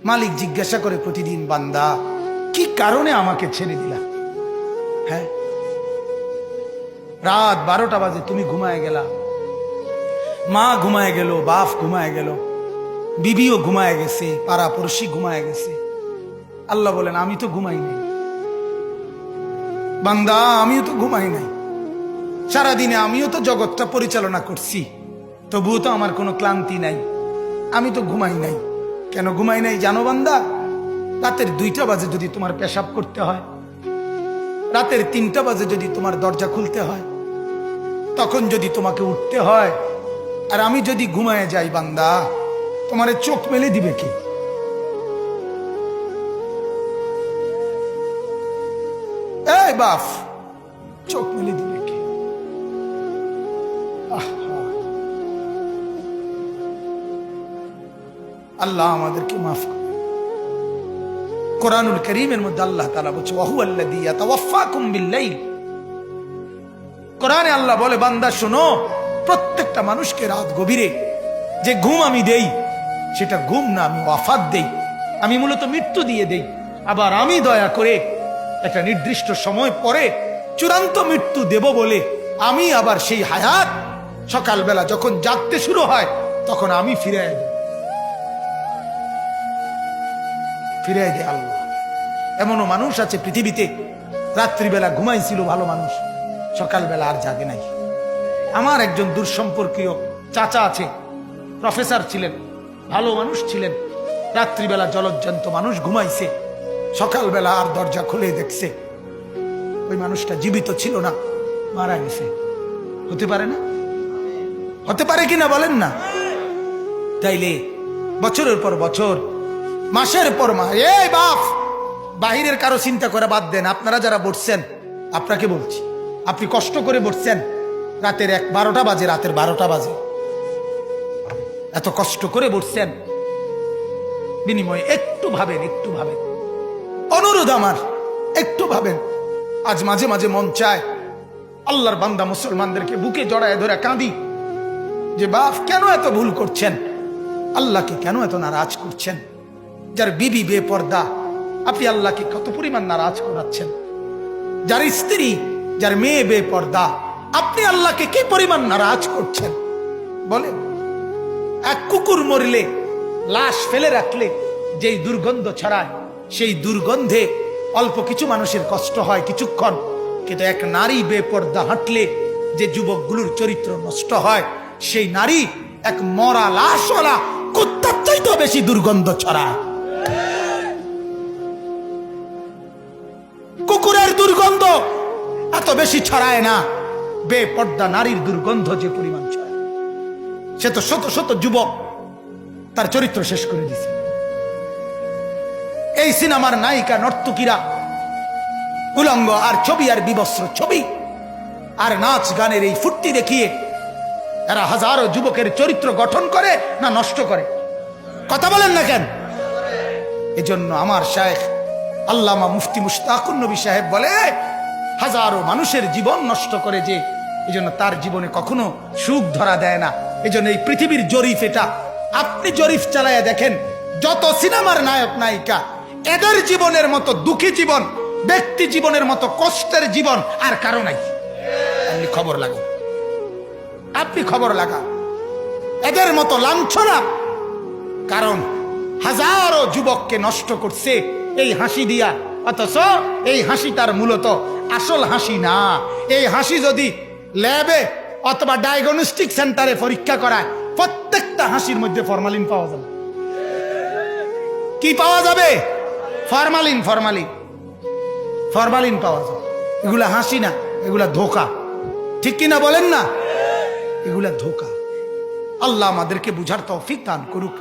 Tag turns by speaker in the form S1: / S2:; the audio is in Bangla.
S1: মালিক জিজ্ঞাসা করে প্রতিদিন, বান্দা কি কারণে আমাকে ছেড়ে দিলা? হ্যাঁ, রাত 12টা বাজে তুমি ঘুমায় গেলা, মা ঘুমায় গেল, বাপ ঘুমায় গেল, বিবিও ঘুমায় গেছে, পাড়া পড়শি ঘুমায় গেছে। আল্লাহ বলেন, আমি তো ঘুমাই নাই বান্দা, আমিও তো ঘুমাই নাই। সারাদিনে আমিও তো জগৎটা পরিচালনা করছি, তবুও তো আমার কোনো ক্লান্তি নাই, আমি তো ঘুমাই নাই। কেন ঘুমাই নাই জানো বান্দা? রাতের 2টা বাজে যদি তোমার পেশাব করতে হয়, রাতের 3টা বাজে যদি তোমার দরজা খুলতে হয়, তখন যদি তোমাকে উঠতে হয়, আর আমি যদি ঘুমায় যাই বান্দা, তোমারে চোখ মেলে দিবে কে? এই বাপ, চোখ মেলে দিবে কে? আল্লাহ আমাদেরকে মাফ করে। কোরআনুল কারীমের মধ্যে আল্লাহ তাআলা বলছে, ওয়া হুয়াল্লাযী ইয়াতাওয়াফফাকুম বিল-লাইল। কোরআনে আল্লাহ বলে, বান্দা শোনো, প্রত্যেকটা মানুষকে রাত গভীরে যে ঘুম আমি দেই, সেটা ঘুম না, আমি ওয়াফাত দেই, আমি মূলত মৃত্যু দিয়ে দেই। আবার আমি দয়া করে একটা নির্দিষ্ট সময় পরে চূড়ান্ত মৃত্যু দেব বলে আমি আবার সেই হায়াত সকালবেলা যখন জাগতে শুরু হয় তখন আমি ফিরে দেয় আল্লাহ। এমনও মানুষ আছে পৃথিবীতে, রাত্রিবেলা ঘুমাইছিল ভালো মানুষ, সকালবেলা আর জাগে নাই। আমার একজন দূরসম্পর্কীয় চাচা আছে, প্রফেসর ছিলেন, ভালো মানুষ ছিলেন, রাত্রিবেলা জলজ্জান্ত মানুষ ঘুমাইছে, সকালবেলা আর দরজা খুলে দেখছে ওই মানুষটা জীবিত ছিল না, মারা গেছে। হতে পারে না? হতে পারে কিনা বলেন না? তাইলে বছরের পর বছর, মাসের পর মাস, এই বাপ, বাহিরের কারো চিন্তা করে বাদ দেন। আপনারা যারা বসছেন, আপনাকে বলছি, আপনি কষ্ট করে বসছেন, রাতের 12টা বাজে, রাতের 12টা বাজে, এত কষ্ট করে বসছেন, বিনিময়ে একটু ভাবেন, একটু ভাবেন, অনুরোধ আমার, একটু ভাবেন। আজ মাঝে মাঝে মন চায় আল্লাহর বান্দা মুসলমানদেরকে বুকে জড়ায় ধরে কাঁদি যে বাপ, কেন এত ভুল করছেন? আল্লাহকে কেন এত নারাজ করছেন? যার বিবি বেপর্দা, আপনি আল্লাহকে কত পরিমাণ নারাজ করাচ্ছেন। যার স্ত্রী, যার মেয়ে বেপর্দা, আপনি আল্লাহকে কি পরিমাণ নারাজ করছেন বলেন? এক কুকুর মরলে, লাশ ফেলে রাখলে যেই দুর্গন্ধ ছড়ায়, সেই দুর্গন্ধে অল্প কিছু মানুষের কষ্ট হয় কিছুক্ষণ, কিন্তু এক নারী বেপর্দা হাঁটলে যে যুবকগুলোর চরিত্র নষ্ট হয়, সেই নারী এক মরা লাশওয়ালা কুত্তার চাইতেও বেশি দুর্গন্ধ ছড়ায়। কুকুরের দুর্গন্ধ এত বেশি ছড়ায় না, বেপর্দা নারীর দুর্গন্ধ যে পরিমাণ ছড়ায়। সে তো শত শত যুবক তার চরিত্র শেষ করে দিছে। এই সিনেমার নায়িকা নর্তকীরা উলঙ্গ আর ছবি আর বিবস্ত্র ছবি আর নাচ গানের এই ফুর্তি দেখিয়ে এরা হাজারো যুবকের চরিত্র গঠন করে না নষ্ট করে? কথা বলেন না কেন? এজন্য আমার শায়েখ আল্লামা মুফতি মুশতাকুন নবী সাহেব বলে, হাজারো মানুষের জীবন নষ্ট করে যে, এজন্য তার জীবনে কখনো সুখ ধরা দেয় না। এজন্য এই পৃথিবীর জরিফ এটা, আপনি জরিফ চালায়া দেখেন, যত সিনেমার নায়ক নায়িকা, এদের জীবনের মতো দুঃখী জীবন, ব্যক্তি জীবনের মতো কষ্টের জীবন আর কারো নাই। আপনি খবর লাগান, আপনি খবর লাগান, এদের মতো লাঞ্ছনা। কারণ হাজারো যুবককে নষ্ট করছে এই হাসি দিয়া, অথচ এই হাসি তার মূলত আসল হাসি না। এই হাসি যদি ল্যাবে অথবা ডায়াগনস্টিক সেন্টারে পরীক্ষা করায়, প্রত্যেকটা হাসির মধ্যে ফরমালিন পাওয়া যাবে। কি পাওয়া যাবে? ফরমালিন, ফরমালিন, ফরমালিন পাওয়া যাবে। এগুলা হাসি না, এগুলা ধোকা। ঠিক কিনা বলেন না? এগুলা ধোকা। আল্লাহ আমাদেরকে বুঝার তৌফিক দান করুক।